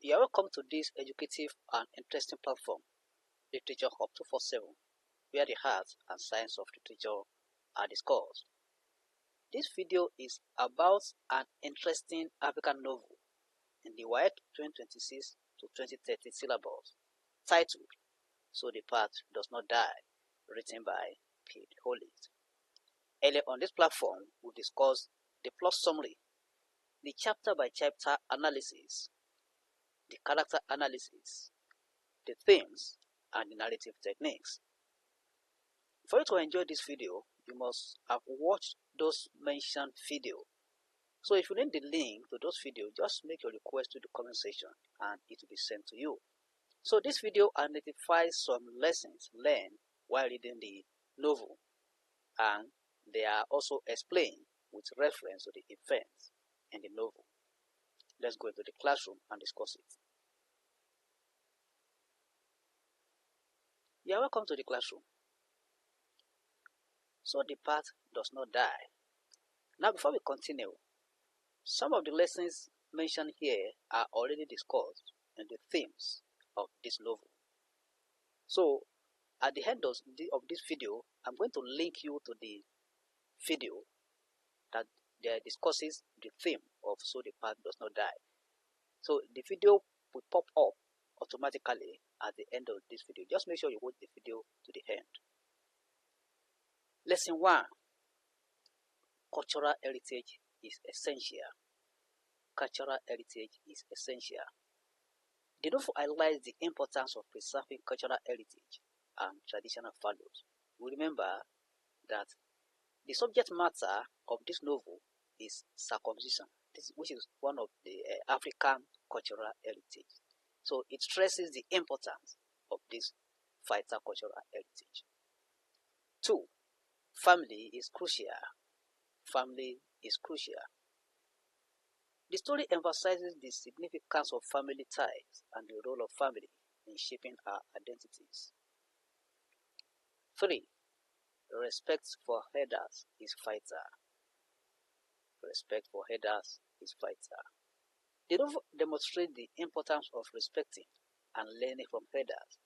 You are welcome to this educative and interesting platform, Literature Hub 247, where the art and science of literature are discussed. This video is about an interesting African novel in the WAEC 2026 to 2030 syllabus titled So the Path Does Not Die, written by Pede Hollist. Earlier on this platform, we discussed the plot summary, the chapter-by-chapter analysis, the character analysis, the themes, and the narrative techniques. For you to enjoy this video, you must have watched those mentioned videos. So if you need the link to those videos, just make your request to the comment section and it will be sent to you. So this video identifies some lessons learned while reading the novel, and they are also explained with reference to the events in the novel. Let's go into the classroom and discuss it. You are welcome to the classroom. So the path does not die. Now before we continue, some of the lessons mentioned here are already discussed in the themes of this novel. So at the end of this video, I'm going to link you to the video that discusses the theme of So the Path Does Not Die. So the video will pop up automatically at the end of this video. Just make sure you watch the video to the end. Lesson 1. Cultural heritage is essential. Cultural heritage is essential. The novel highlights the importance of preserving cultural heritage and traditional values. We remember that the subject matter of this novel is circumcision, which is one of the African cultural heritage. So it stresses the importance of this vital cultural heritage. 2. Family is crucial. Family is crucial. The story emphasizes the significance of family ties and the role of family in shaping our identities. 3. Respect for elders is vital. Respect for elders is vital. The novel demonstrates the importance of respecting and learning from elders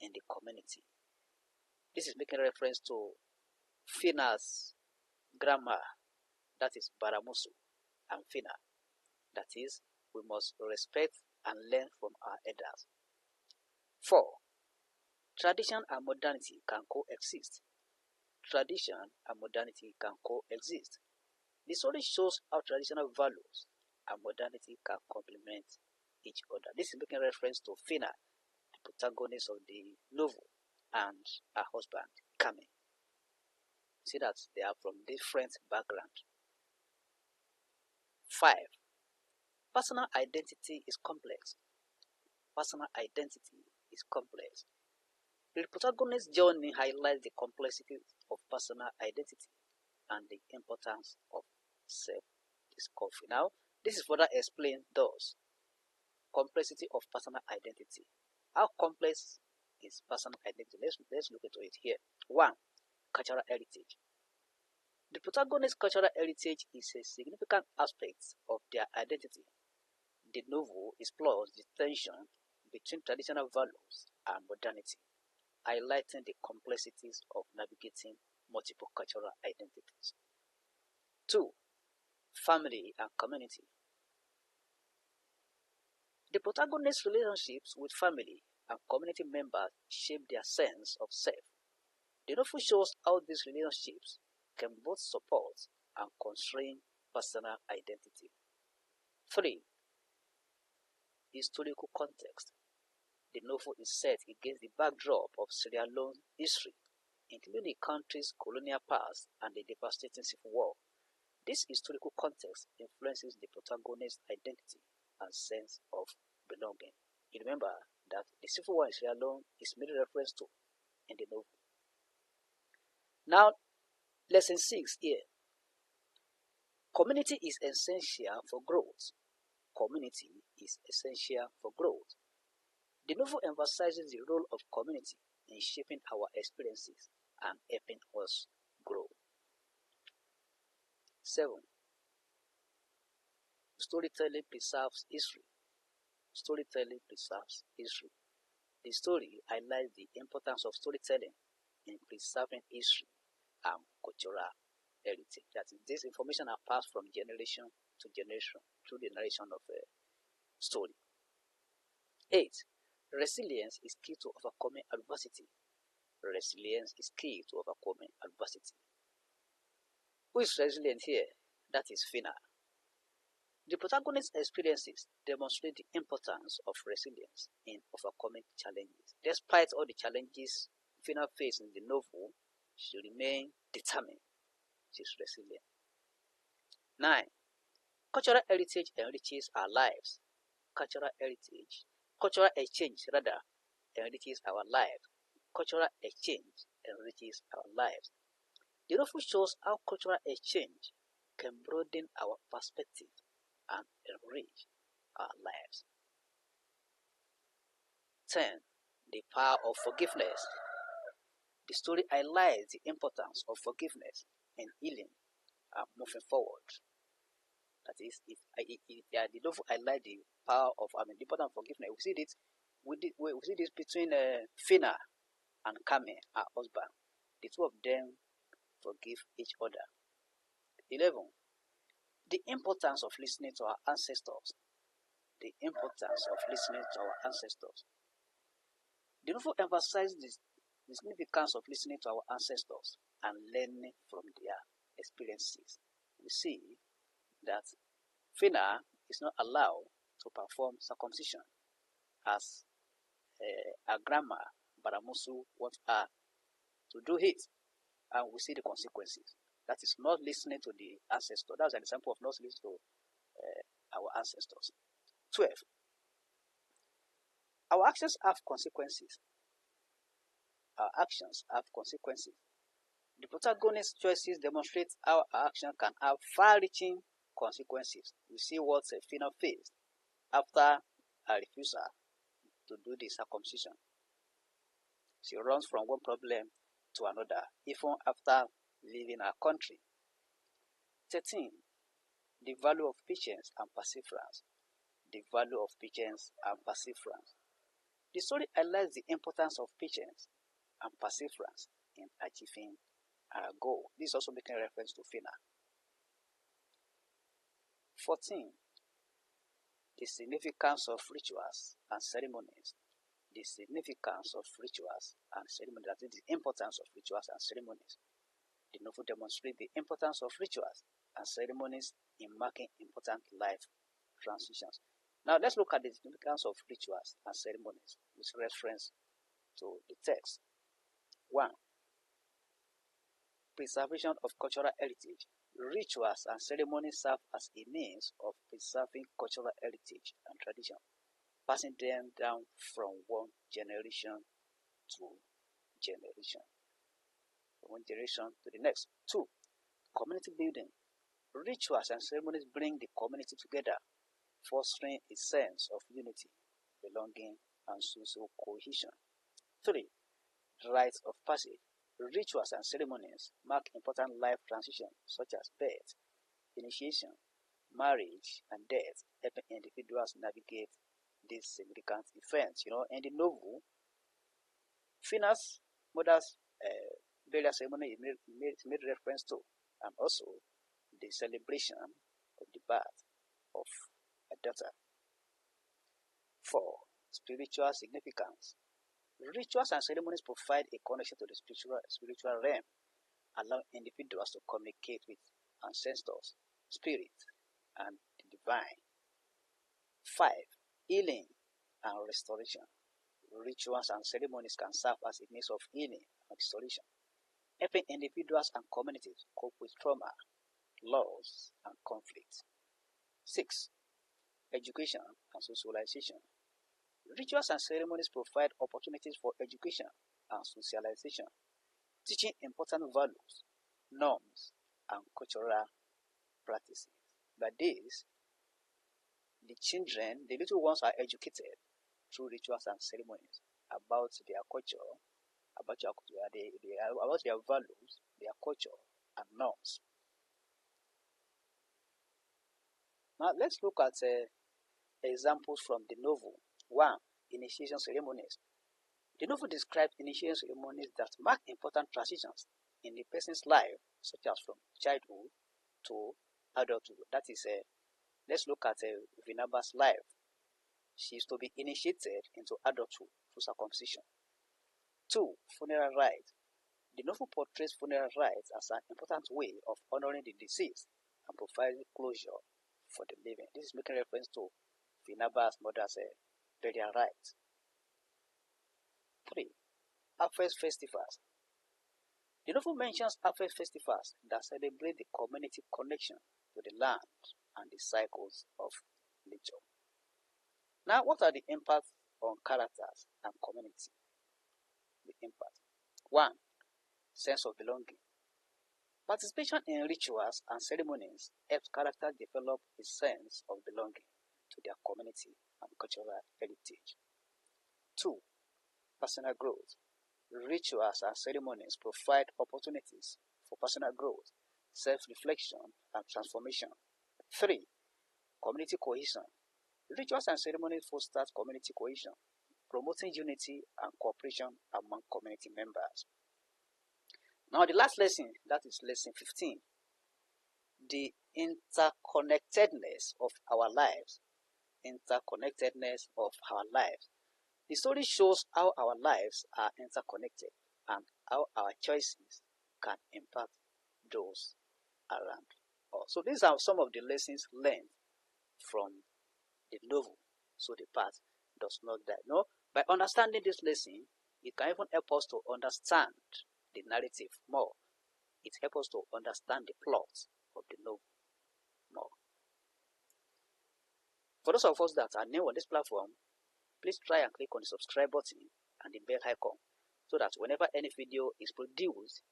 in the community. This is making reference to Fina's grammar, that is Baramusu, and Fina, that is, we must respect and learn from our elders. 4. Tradition and modernity can coexist. Tradition and modernity can coexist. The story shows how traditional values and modernity can complement each other. This is making reference to Fina, the protagonist of the novel, and her husband, Kame. See that they are from different backgrounds. 5. Personal identity is complex. Personal identity is complex. The protagonist's journey highlights the complexity of personal identity and the importance of self-discovery. Now, this is further explained thus. Complexity of personal identity. How complex is personal identity? Let's look into it here. 1. Cultural heritage. The protagonist's cultural heritage is a significant aspect of their identity. The novel explores the tension between traditional values and modernity, highlighting the complexities of navigating multiple cultural identities. 2. Family and community. The protagonist's relationships with family and community members shape their sense of self. The novel shows how these relationships can both support and constrain personal identity. 3. Historical context. The novel is set against the backdrop of Sierra Leone's history, including the country's colonial past and the devastating civil war. This historical context influences the protagonist's identity and sense of belonging. You remember that the civil war in Sierra Leone is made reference to in the novel. Now, lesson 6 here. Community is essential for growth. Community is essential for growth. The novel emphasizes the role of community in shaping our experiences and helping us grow. 7. Storytelling preserves history. Storytelling preserves history. The story highlights the importance of storytelling in preserving history and cultural heritage. That is, this information are passed from generation to generation through the narration of a story. 8. Resilience is key to overcoming adversity. Resilience is key to overcoming adversity. Who is resilient here? That is Fina. The protagonist's experiences demonstrate the importance of resilience in overcoming challenges. Despite all the challenges Fina faced in the novel, she remained determined. She is resilient. 9. Cultural heritage enriches our lives. Cultural exchange enriches our lives. Cultural exchange enriches our lives. The novel shows how cultural exchange can broaden our perspective and enrich our lives. 10. The power of forgiveness. The story highlights the importance of forgiveness in healing and moving forward. That is, the novel highlights the power of the importance of forgiveness. We see this between Fina and Kame, her husband. The two of them forgive each other. 11. The importance of listening to our ancestors. The importance of listening to our ancestors. The novel emphasizes the significance of listening to our ancestors and learning from their experiences. We see that Fina is not allowed to perform circumcision as her grandma Baramusu wants her to do it, and we see the consequences. That is not listening to the ancestor. That's an example of not listening to our ancestors. 12. Our actions have consequences. Our actions have consequences. The protagonist's choices demonstrate how our action can have far-reaching consequences. We see what Fina faced after her refusal to do the circumcision. She runs from one problem to another, even after leaving her country. 13. The value of patience and perseverance. The value of patience and perseverance. The story highlights the importance of patience and perseverance in achieving our goal. This is also making reference to Fina. 14. The significance of rituals and ceremonies. The significance of rituals and ceremonies. That is, the importance of rituals and ceremonies. The novel demonstrates the importance of rituals and ceremonies in marking important life transitions. Now let's look at the significance of rituals and ceremonies with reference to the text. 1. Preservation of cultural heritage. Rituals and ceremonies serve as a means of preserving cultural heritage and tradition, passing them down from one generation to generation. From one generation to the next. 2. Community building. Rituals and ceremonies bring the community together, fostering a sense of unity, belonging, and social cohesion. 3. Rites of passage. Rituals and ceremonies mark important life transitions such as birth, initiation, marriage, and death, helping individuals navigate these significant events. In the novel, Fina's mother's burial ceremony is made reference to, and also the celebration of the birth of a daughter. 4. Spiritual significance. Rituals and ceremonies provide a connection to the spiritual realm, allowing individuals to communicate with ancestors, spirits, and the divine. 5. Healing and restoration. Rituals and ceremonies can serve as a means of healing and restoration, helping individuals and communities cope with trauma, loss, and conflict. 6. Education and socialization. Rituals and ceremonies provide opportunities for education and socialization, teaching important values, norms, and cultural practices. By this, the little ones are educated through rituals and ceremonies about their culture, about their values, their culture, and norms. Now let's look at examples from the novel. 1. Initiation ceremonies. The novel describes initiation ceremonies that mark important transitions in the person's life, such as from childhood to adulthood. That is, let's look at Vinaba's life. She is to be initiated into adulthood through circumcision. 2. Funeral rites. The novel portrays funeral rites as an important way of honoring the deceased and providing closure for the living. This is making reference to Vinaba's mother's burial rites. 3. Harvest festivals. The novel mentions harvest festivals that celebrate the community connection to the land and the cycles of nature. Now, what are the impacts on characters and community? The impact. 1. Sense of belonging. Participation in rituals and ceremonies helps characters develop a sense of belonging to their community and cultural heritage. 2. Personal growth. Rituals and ceremonies provide opportunities for personal growth, self-reflection, and transformation. 3. Community cohesion. Rituals and ceremonies foster community cohesion, promoting unity and cooperation among community members. Now, the last lesson, that is lesson 15, the interconnectedness of our lives. Interconnectedness of our lives. The story shows how our lives are interconnected and how our choices can impact those around us. So these are some of the lessons learned from the novel. So the past does not die. No, by understanding this lesson, it can even help us to understand the narrative more. It helps us to understand the plot of the novel more. For those of us that are new on this platform, please try and click on the subscribe button and the bell icon so that whenever any video is produced,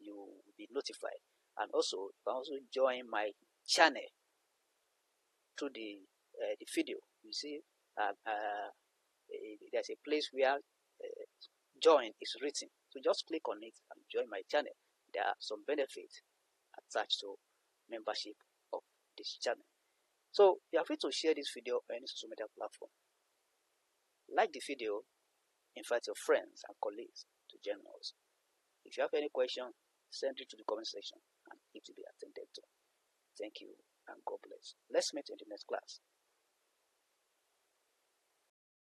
you will be notified. And also, you can also join my channel through the video. You see, there's a place where join is written. So just click on it and join my channel. There are some benefits attached to membership of this channel. So you are free to share this video on any social media platform. Like the video, invite your friends and colleagues to join us. If you have any question, send it to the comment section and it will be attended to. Thank you and God bless. Let's meet in the next class.